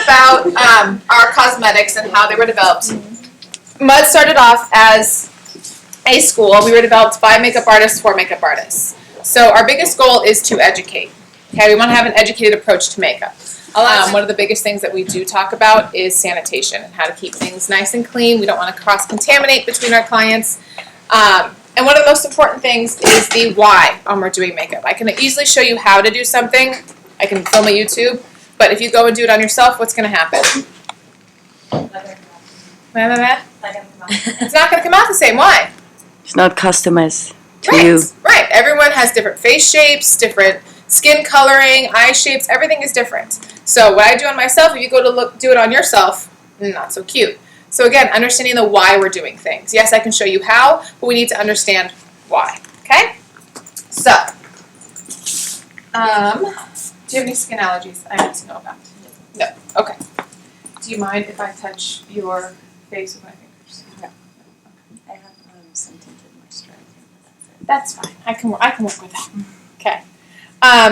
about our cosmetics and how they were developed. Mud started off as a school. We were developed by makeup artists for makeup artists. So our biggest goal is to educate. Okay, we want to have an educated approach to makeup. One of the biggest things that we do talk about is sanitation and how to keep things nice and clean. We don't want to cross-contaminate between our clients. And one of the most important things is the why when we're doing makeup. I can easily show you how to do something. I can film a YouTube. But if you go and do it on yourself, what's going to happen? It's not going to come out the same. Why? It's not customized to right. you. Right. Everyone has different face shapes, different skin coloring, eye shapes. Everything is different. So what I do on myself, if you go to do it on yourself, not so cute. So again, understanding the why we're doing things. Yes, I can show you how, but we need to understand why. Okay? So, do you have any skin allergies I need to know about? No. Okay. Do you mind if I touch your face with my fingers? No. I have some tinted moisturizer. That's fine. I can work with that. Okay.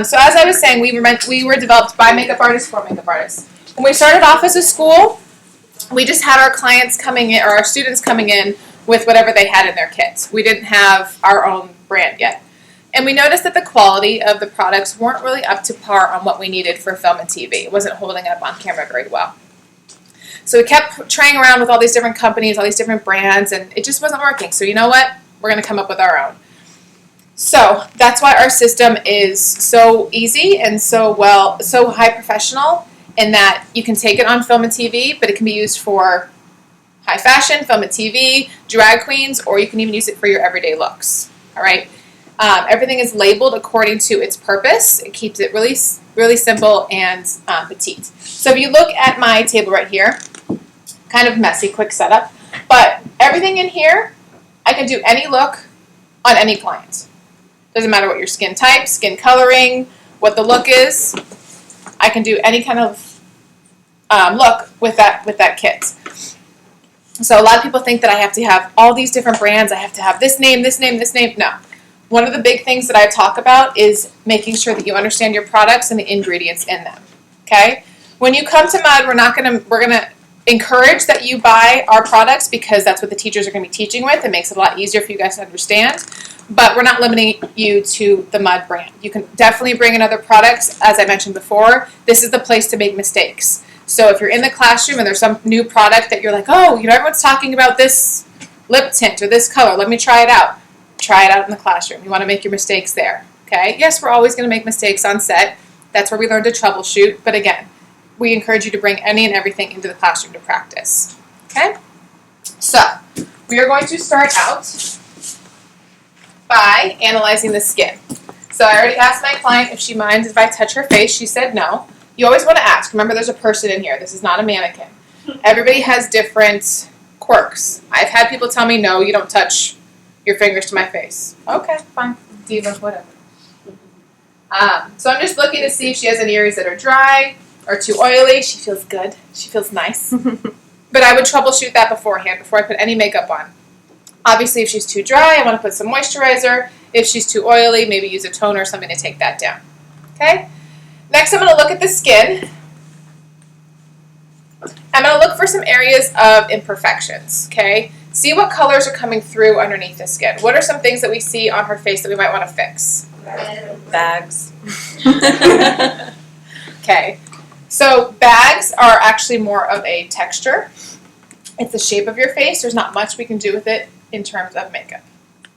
So as I was saying, we were developed by makeup artists for makeup artists. When we started off as a school, we just had our clients coming in, or our students coming in with whatever they had in their kits. We didn't have our own brand yet. And we noticed that the quality of the products weren't really up to par on what we needed for film and TV. It wasn't holding up on camera very well. So we kept trying around with all these different companies, all these different brands, and it just wasn't working. So you know what? We're going to come up with our own. So that's why our system is so easy and so high professional, in that you can take it on film and TV, but it can be used for high fashion, film and TV, drag queens, or you can even use it for your everyday looks. All right. Everything is labeled according to its purpose. It keeps it really, really simple and petite. So if you look at my table right here, kind of messy, quick setup, but everything in here, I can do any look on any client. Doesn't matter what your skin type, skin coloring, what the look is. I can do any kind of look with that kit. So a lot of people think that I have to have all these different brands. I have to have this name, this name, this name. No. One of the big things that I talk about is making sure that you understand your products and the ingredients in them. Okay? When you come to Mud, we're gonna encourage that you buy our products because that's what the teachers are going to be teaching with. It makes it a lot easier for you guys to understand. But we're not limiting you to the Mud brand. You can definitely bring in other products. As I mentioned before, this is the place to make mistakes. So if you're in the classroom and there's some new product that you're like, oh, everyone's talking about this lip tint or this color, let me try it out. Try it out in the classroom. You want to make your mistakes there. Okay? Yes, we're always going to make mistakes on set. That's where we learn to troubleshoot. But again, we encourage you to bring any and everything into the classroom to practice. Okay? So, we are going to start out by analyzing the skin. So I already asked my client if she minds if I touch her face. She said no. You always want to ask. Remember, there's a person in here. This is not a mannequin. Everybody has different quirks. I've had people tell me, no, you don't touch your fingers to my face. Okay, fine. Diva, whatever. So I'm just looking to see if she has any areas that are dry or too oily. She feels good. She feels nice. But I would troubleshoot that beforehand, before I put any makeup on. Obviously, if she's too dry, I want to put some moisturizer. If she's too oily, maybe use a toner or something to take that down. Okay? Next, I'm going to look at the skin. I'm going to look for some areas of imperfections. Okay? See what colors are coming through underneath the skin. What are some things that we see on her face that we might want to fix? Bags. Okay. So bags are actually more of a texture. It's the shape of your face. There's not much we can do with it in terms of makeup.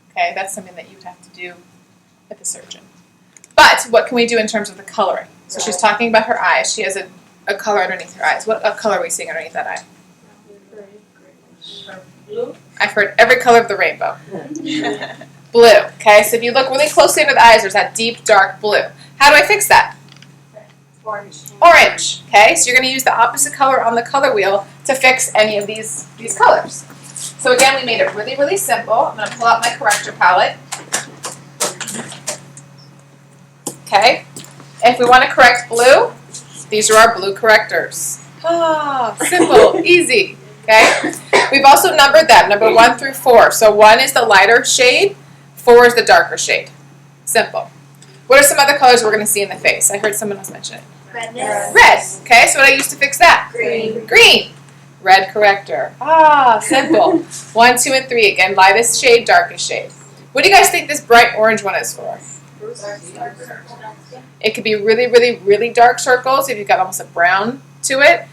Okay, that's something that you would have to do with the surgeon. But what can we do in terms of the coloring? So she's talking about her eyes. She has a color underneath her eyes. What color are we seeing underneath that eye? Blue. I've heard every color of the rainbow. Blue. Okay, so if you look really closely under the eyes, there's that deep, dark blue. How do I fix that? Orange. Orange. Okay, so you're going to use the opposite color on the color wheel to fix any of these colors. So again, we made it really, really simple. I'm going to pull out my corrector palette. Okay, if we want to correct blue, these are our blue correctors. Ah, simple, easy. Okay, we've also numbered them, number 1 through 4. So 1 is the lighter shade, 4 is the darker shade. Simple. What are some other colors we're going to see in the face? I heard someone else mention it. Red. Okay, so what I use to fix that? Green. Red corrector. Ah, simple. 1, 2, and 3 again. Lightest shade, darkest shade. What do you guys think this bright orange one is for? It could be really, really, really dark circles if you've got almost a brown to it.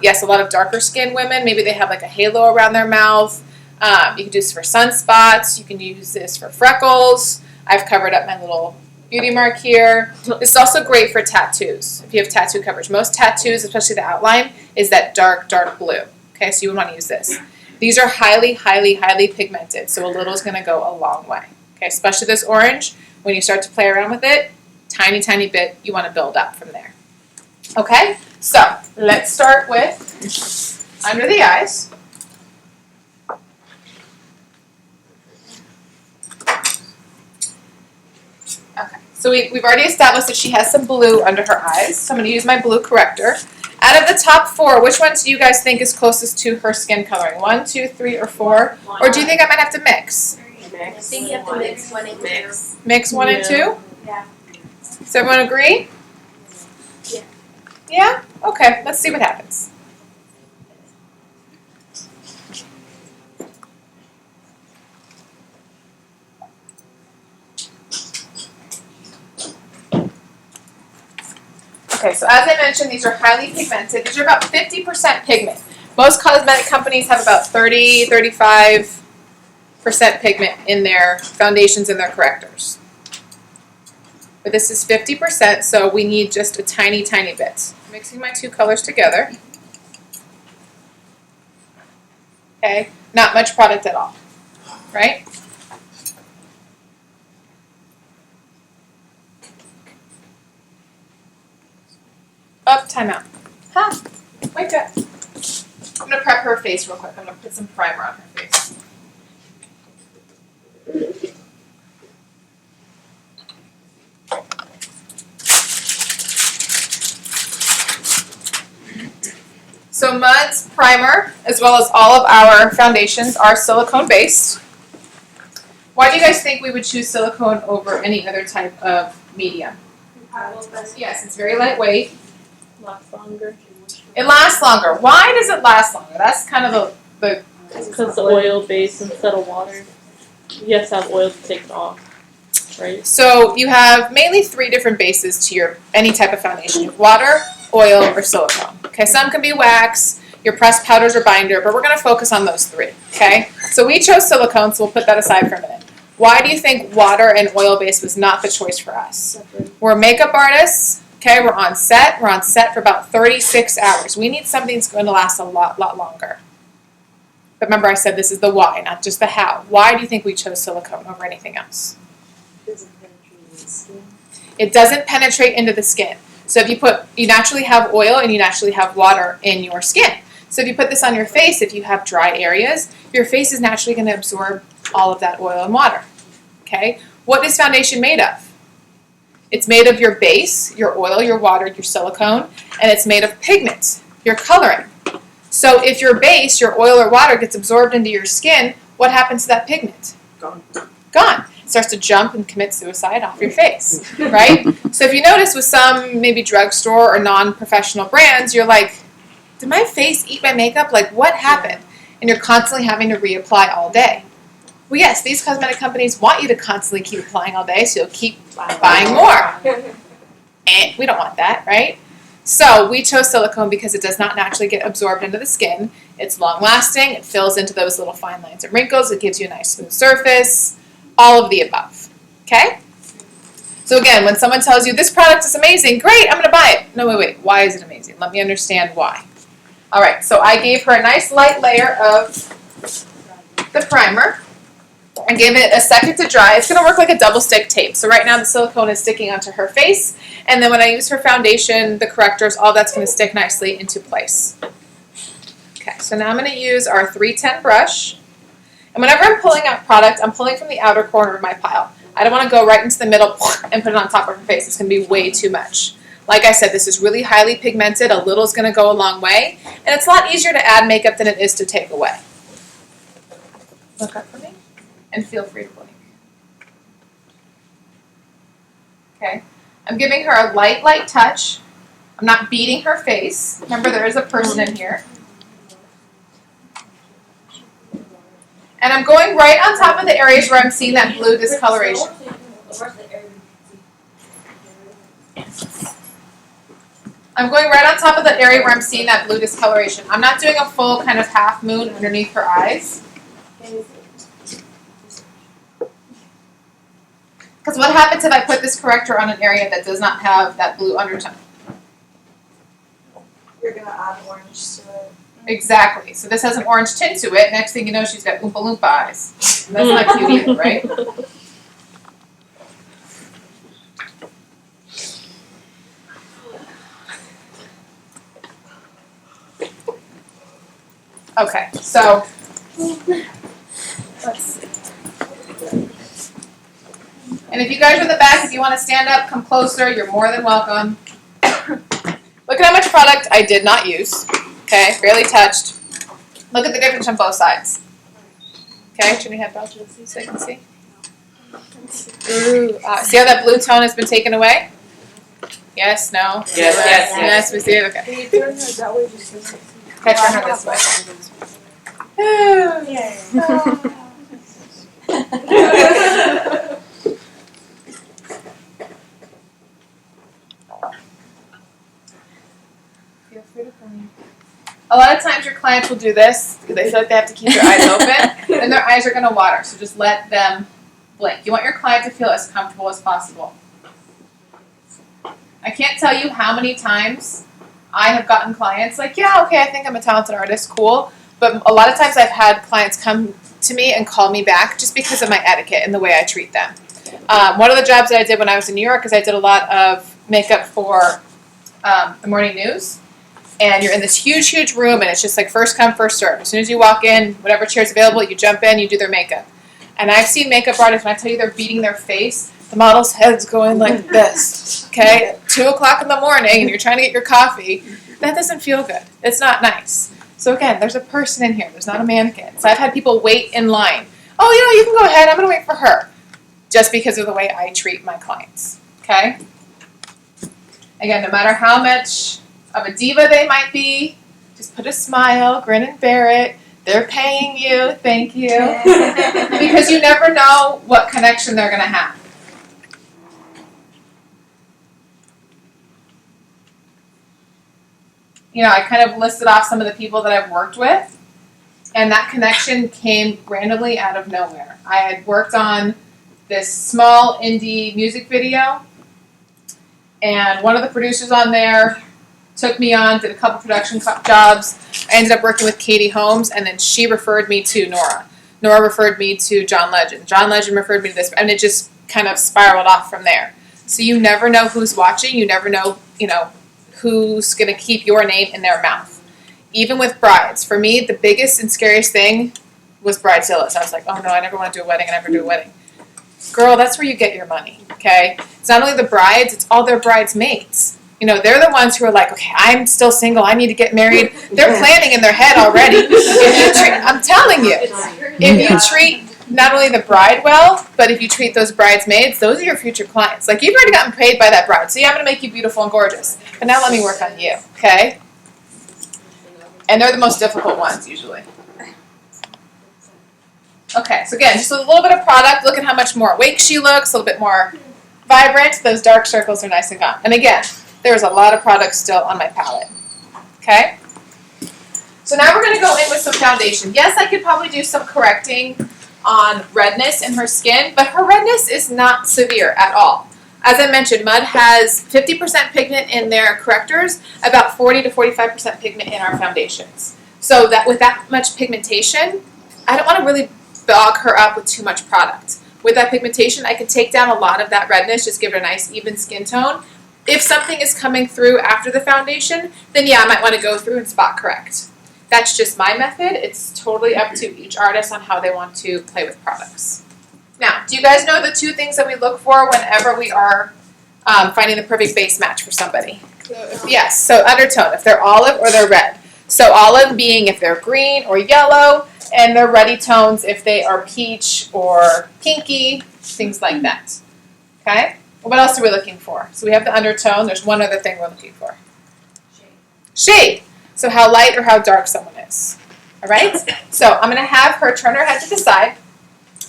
Yes, a lot of darker skinned women, maybe they have like a halo around their mouth. You can do this for sunspots. You can use this for freckles. I've covered up my little beauty mark here. This is also great for tattoos, if you have tattoo coverage. Most tattoos, especially the outline, is that dark, dark blue. Okay, so you would want to use this. These are highly, highly, highly pigmented, so a little is going to go a long way. Okay, especially this orange, when you start to play around with it, tiny, tiny bit, you want to build up from there. Okay, so let's start with under the eyes. Okay, so we've already established that she has some blue under her eyes, so I'm going to use my blue corrector. Out of the top 4, which ones do you guys think is closest to her skin coloring? 1, 2, 3, or 4? Or do you think I might have to mix? I think you have to mix 1 and 2. Mix 1 and 2? Yeah. Does everyone agree? Yeah. Yeah? Okay, let's see what happens. Okay, so as I mentioned, these are highly pigmented. These are about 50% pigment. Most cosmetic companies have about 35% pigment in their foundations and their correctors. But this is 50%, so we need just a tiny, tiny bit. Mixing my 2 colors together. Okay, not much product at all, right? Up, time out. Huh, wake up. I'm going to prep her face real quick. I'm going to put some primer on her face. So Mud's primer, as well as all of our foundations, are silicone based. Why do you guys think we would choose silicone over any other type of medium? Yes, it's very lightweight. Lasts longer. It lasts longer. Why does it last longer? That's kind of the Because the oil base instead of water. You have to have oil to take it off, right? So you have mainly 3 different bases to your any type of foundation: you have water, oil, or silicone. Okay, some can be wax, your pressed powders or binder, but we're going to focus on those 3. Okay, so we chose silicone, so we'll put that aside for a minute. Why do you think water and oil base was not the choice for us? We're makeup artists. Okay, we're on set. We're on set for about 36 hours. We need something that's going to last a lot longer. But remember, I said this is the why, not just the how. Why do you think we chose silicone over anything else? It doesn't penetrate into the skin. So if you naturally have oil and you naturally have water in your skin. So if you put this on your face, if you have dry areas, your face is naturally going to absorb all of that oil and water. Okay? What is foundation made of? It's made of your base, your oil, your water, your silicone, and it's made of pigment, your coloring. So if your base, your oil or water gets absorbed into your skin, what happens to that pigment? Gone. It starts to jump and commit suicide off your face, right? So if you notice with some maybe drugstore or non-professional brands, you're like, did my face eat my makeup? Like, what happened? And you're constantly having to reapply all day. Well, yes, these cosmetic companies want you to constantly keep applying all day, so you'll keep buying more. And we don't want that, right? So we chose silicone because it does not naturally get absorbed into the skin. It's long-lasting. It fills into those little fine lines and wrinkles. It gives you a nice smooth surface. All of the above. Okay? So again, when someone tells you, this product is amazing, great, I'm going to buy it. No, wait. Why is it amazing? Let me understand why. All right, so I gave her a nice light layer of the primer. I gave it a second to dry. It's going to work like a double stick tape. So right now the silicone is sticking onto her face. And then when I use her foundation, the correctors, all that's going to stick nicely into place. Okay, so now I'm going to use our 310 brush. And whenever I'm pulling out product, I'm pulling from the outer corner of my pile. I don't want to go right into the middle and put it on top of her face. It's going to be way too much. Like I said, this is really highly pigmented. A little is going to go a long way. And it's a lot easier to add makeup than it is to take away. Look up for me. And feel free to blink. Okay, I'm giving her a light touch I'm not beating her face. Remember, there is a person in here. And I'm going right on top of the areas where I'm seeing that blue discoloration. I'm going right on top of the area where I'm seeing that blue discoloration. I'm not doing a full kind of half moon underneath her eyes. Because what happens if I put this corrector on an area that does not have that blue undertone? You're gonna add orange to it. Exactly. So this has an orange tint to it. Next thing you know, she's got Oompa Loompa eyes. That's not cute either, right? Okay, so let's see. And if you guys are in the back, if you want to stand up, come closer, you're more than welcome. Look at how much product I did not use. Okay, barely touched. Look at the difference on both sides. Okay, turn your head back to the so you can see. Ooh, see how that blue tone has been taken away? Yes, no? Yes, we see it, okay. Can you turn her that way just so Okay, turn her this way. Feel free to blink. A lot of times your clients will do this because they feel like they have to keep their eyes open and their eyes are going to water, so just let them blink. You want your client to feel as comfortable as possible. I can't tell you how many times I have gotten clients like, yeah, okay, I think I'm a talented artist, cool. But a lot of times I've had clients come to me and call me back just because of my etiquette and the way I treat them. One of the jobs that I did when I was in New York is I did a lot of makeup for the morning news. And you're in this huge, huge room, and it's just like first come, first serve. As soon as you walk in, whatever chair's available, you jump in, you do their makeup. And I've seen makeup artists, when I tell you they're beating their face, the model's head's going like this, okay? At 2 o'clock in the morning, and you're trying to get your coffee. That doesn't feel good. It's not nice. So again, there's a person in here. There's not a mannequin. So I've had people wait in line. Oh, you can go ahead. I'm going to wait for her. Just because of the way I treat my clients, okay? Again, no matter how much of a diva they might be, just put a smile, grin and bear it. They're paying you. Thank you. Because you never know what connection they're going to have. I kind of listed off some of the people that I've worked with, and that connection came randomly out of nowhere. I had worked on this small indie music video, and one of the producers on there took me on, did a couple production jobs. I ended up working with Katie Holmes, and then she referred me to Nora. Nora referred me to John Legend. John Legend referred me to this, and it just kind of spiraled off from there. So you never know who's watching. You never know, who's going to keep your name in their mouth. Even with brides. For me, the biggest and scariest thing was bridezillas. I was like, oh no, I never want to do a wedding. I never do a wedding. Girl, that's where you get your money, okay? It's not only the brides, it's all their bridesmaids. They're the ones who are like, okay, I'm still single. I need to get married. They're planning in their head already. I'm telling you, if you treat not only the bride well, but if you treat those bridesmaids, those are your future clients. Like, you've already gotten paid by that bride. So yeah, I'm going to make you beautiful and gorgeous. But now let me work on you, okay? And they're the most difficult ones, usually. Okay, so again, just a little bit of product. Look at how much more awake she looks, a little bit more vibrant. Those dark circles are nice and gone. And again, there's a lot of product still on my palette. Okay? So now we're going to go in with some foundation. Yes, I could probably do some correcting on redness in her skin, but her redness is not severe at all. As I mentioned, Mud has 50% pigment in their correctors, about 40 to 45% pigment in our foundations. So that with that much pigmentation, I don't want to really bog her up with too much product. With that pigmentation, I can take down a lot of that redness, just give it a nice even skin tone. If something is coming through after the foundation, then yeah, I might want to go through and spot correct. That's just my method. It's totally up to each artist on how they want to play with products. Now, do you guys know the two things that we look for whenever we are finding the perfect base match for somebody? Yes, so undertone, if they're olive or they're red. So olive being if they're green or yellow, and they're ruddy tones if they are peach or pinky, things like that. Okay? What else are we looking for? So we have the undertone. There's one other thing we're looking for. shade. So how light or how dark someone is. All right? So I'm going to have her turn her head to the side.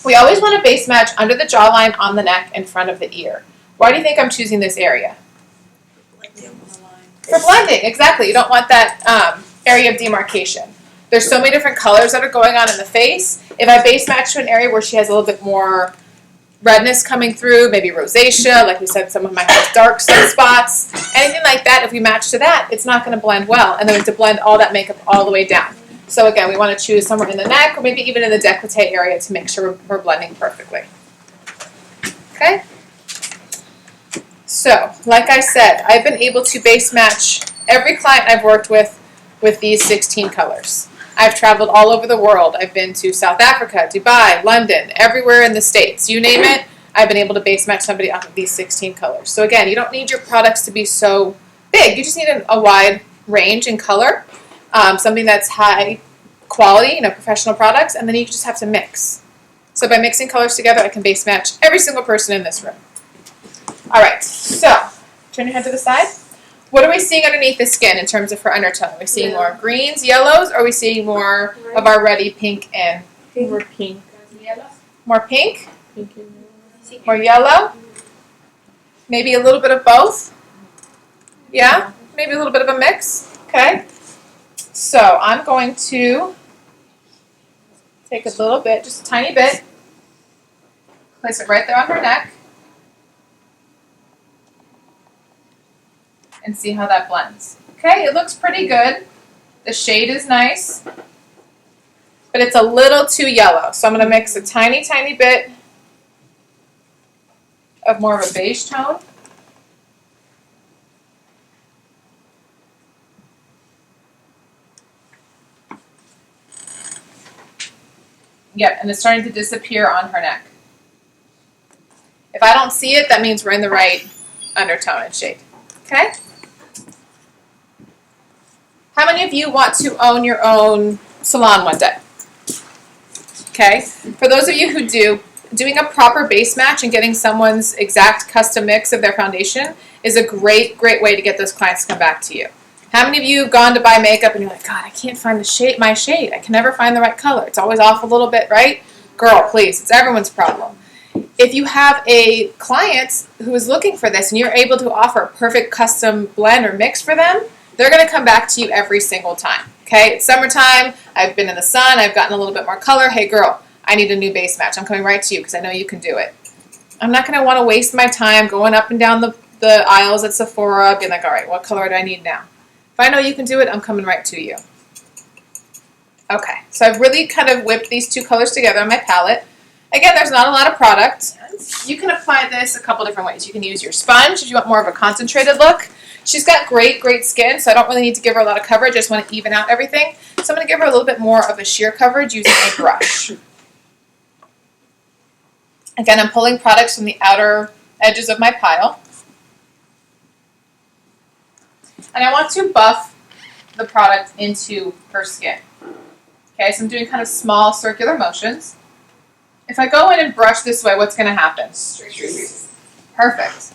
We always want to base match under the jawline, on the neck, in front of the ear. Why do you think I'm choosing this area? For blending, exactly. You don't want that area of demarcation. There's so many different colors that are going on in the face. If I base match to an area where she has a little bit more redness coming through, maybe rosacea, like we said, someone might have dark spots, anything like that, if we match to that, it's not going to blend well. And then we have to blend all that makeup all the way down. So again, we want to choose somewhere in the neck or maybe even in the décolleté area to make sure we're blending perfectly. Okay? So, like I said, I've been able to base match every client I've worked with these 16 colors. I've traveled all over the world. I've been to South Africa, Dubai, London, everywhere in the States. You name it, I've been able to base match somebody off of these 16 colors. So again, you don't need your products to be so big. You just need a wide range in color, something that's high quality, professional products, and then you just have to mix. So by mixing colors together, I can base match every single person in this room. All right, so turn your head to the side. What are we seeing underneath the skin in terms of her undertone? Are we seeing more greens, yellows, or are we seeing more of our reddy pink and More pink. more pink, Pink and yellow. more yellow? Maybe a little bit of both? Yeah? Maybe a little bit of a mix? Okay. So I'm going to take a little bit, just a tiny bit, place it right there on her neck, and see how that blends. Okay, it looks pretty good. The shade is nice, but it's a little too yellow. So I'm going to mix a tiny, tiny bit of more of a beige tone. Yep, and it's starting to disappear on her neck. If I don't see it, that means we're in the right undertone and shade. Okay? How many of you want to own your own salon one day? Okay? For those of you who do, doing a proper base match and getting someone's exact custom mix of their foundation is a great, great way to get those clients to come back to you. How many of you have gone to buy makeup and you're like, God, I can't find my shade. I can never find the right color. It's always off a little bit, right? Girl, please. It's everyone's problem. If you have a client who is looking for this and you're able to offer a perfect custom blend or mix for them, they're going to come back to you every single time. Okay? It's summertime. I've been in the sun. I've gotten a little bit more color. Hey, girl, I need a new base match. I'm coming right to you because I know you can do it. I'm not going to want to waste my time going up and down the aisles at Sephora, being like, all right, what color do I need now? If I know you can do it, I'm coming right to you. Okay, so I've really kind of whipped these two colors together on my palette. Again, there's not a lot of product. You can apply this a couple different ways. You can use your sponge if you want more of a concentrated look. She's got great, great skin, so I don't really need to give her a lot of coverage. I just want to even out everything. So I'm going to give her a little bit more of a sheer coverage using a brush. Again, I'm pulling products from the outer edges of my pile. And I want to buff the product into her skin. Okay, so I'm doing kind of small circular motions. If I go in and brush this way, what's going to happen? Perfect.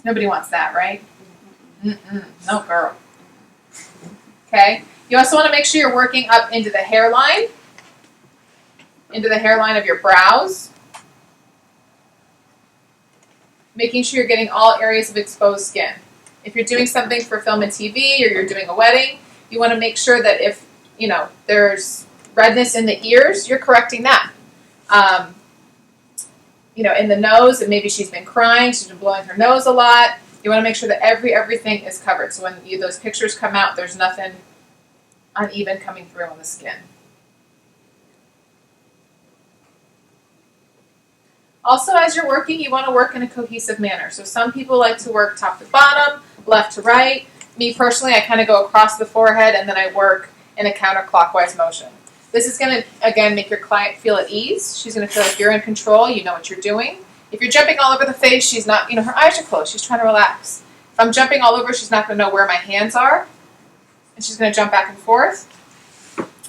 Nobody wants that, right? No, girl. Okay, you also want to make sure you're working up into the hairline of your brows. Making sure you're getting all areas of exposed skin. If you're doing something for film and TV or you're doing a wedding, you want to make sure that if, there's redness in the ears, you're correcting that. In the nose, and maybe she's been crying, she's been blowing her nose a lot. You want to make sure that everything is covered. So when those pictures come out, there's nothing uneven coming through on the skin. Also, as you're working, you want to work in a cohesive manner. So some people like to work top to bottom, left to right. Me personally, I kind of go across the forehead and then I work in a counterclockwise motion. This is going to, again, make your client feel at ease. She's going to feel like you're in control. You know what you're doing. If you're jumping all over the face, she's not, her eyes are closed. She's trying to relax. If I'm jumping all over, she's not going to know where my hands are. And she's going to jump back and forth.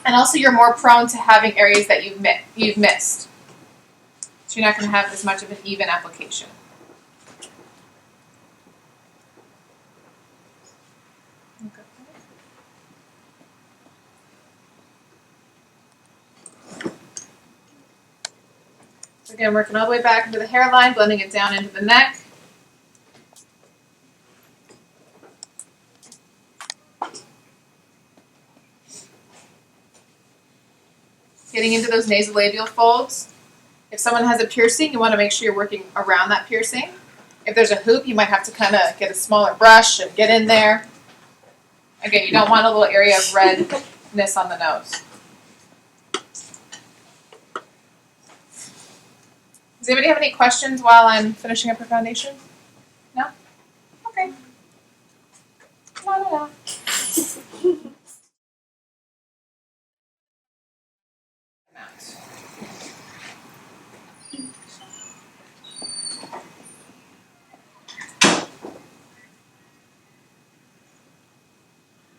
And also, you're more prone to having areas that you've missed. So you're not going to have as much of an even application. Okay. So again, working all the way back into the hairline, blending it down into the neck. Getting into those nasolabial folds. If someone has a piercing, you want to make sure you're working around that piercing. If there's a hoop, you might have to kind of get a smaller brush and get in there. Again, you don't want a little area of redness on the nose. Does anybody have any questions while I'm finishing up her foundation? No? Okay. La, la, la.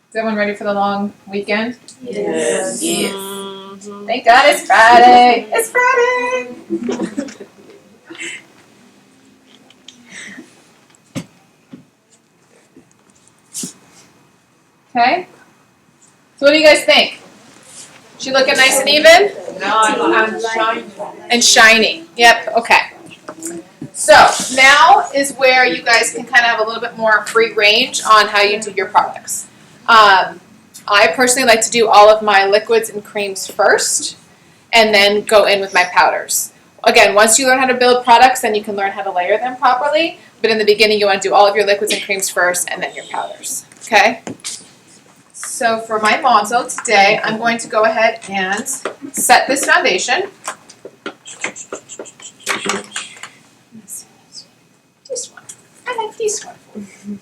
Is everyone ready for the long weekend? Yes. Thank God it's Friday. It's Friday. Okay. So what do you guys think? She looking nice and even? I'm shiny. And shiny. Yep. Okay. So now is where you guys can kind of have a little bit more free range on how you do your products. I personally like to do all of my liquids and creams first and then go in with my powders. Again, once you learn how to build products, then you can learn how to layer them properly. But in the beginning, you want to do all of your liquids and creams first and then your powders. Okay? So for my motto today, I'm going to go ahead and set this foundation. This one. I like this one.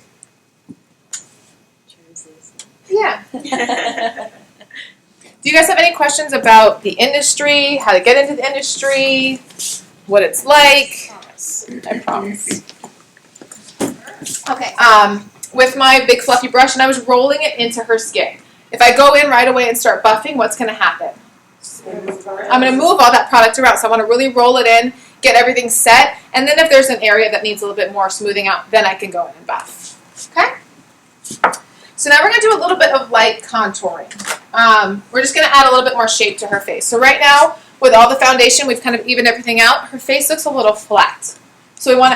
Yeah. Do you guys have any questions about the industry, how to get into the industry, what it's like? I promise. Okay. With my big fluffy brush, and I was rolling it into her skin. If I go in right away and start buffing, what's going to happen? I'm going to move all that product around. So I want to really roll it in, get everything set, and then if there's an area that needs a little bit more smoothing out, then I can go in and buff. Okay? So now we're going to do a little bit of light contouring. We're just going to add a little bit more shape to her face. So right now, with all the foundation, we've kind of evened everything out. Her face looks a little flat. So we want to